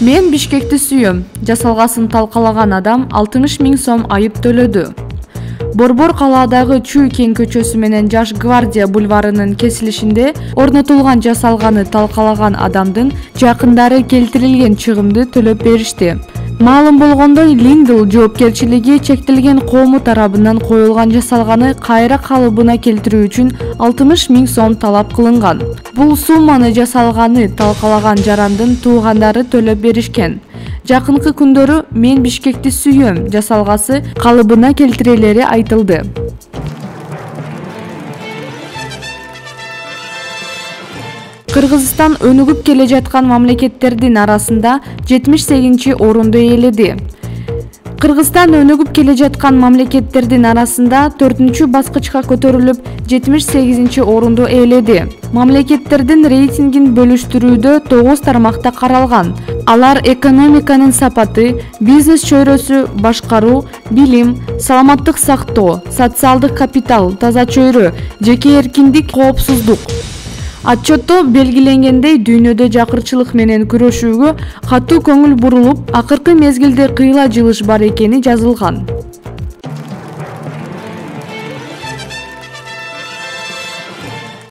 Мен Бишкекти сүйөм. Жасалгасын талкалаган адам 60 000 сом айып төлөдү. Борбор калаадагы Чүй Кең көчөсү менен Жаш гвардия бульварынын кесилишинде орнотулган жасалганы талкалаган адамдын жакындары келтирилген чыгымды төлөп беришти. Маалым болгондой, Линдл жоопкерчилиги чектелген коому тарабынан коюлган жасалганы кайра калыбына келтирүү үчүн 60 000 сом талап кылынган. Бул сумманы жасалганы талкалаган жарандын туугандары төлөп беришкен. Жакынкы күндөрү Мен Бишкекти сүйөм жасалгасы калыбына келтирелери айтылды. Кыргызстан өнүгүп келе жаткан мамлекеттердин арасында 78-орунду ээледи. Кыргызстан өнүгүп келе жаткан мамлекеттердин арасында 4-баскычка көтөрүлүп, 78-орунду ээледи. Мамлекеттердин рейтингин бөлүштүрүүдө 9 тармакта каралган. Алар экономиканын сапаты, бизнес чөйрөсү, башкаруу, билим, саламаттык сактоо, социалдык капитал, таза чөйрө, жеке эркиндик, коопсуздук. Отчетто белгиленгендей, дүйнөдө жакырчылык менен күрөшүүгө катуу көңүл бурулуп, акыркы мезгилде кыйла жылыш бар экени жазылган.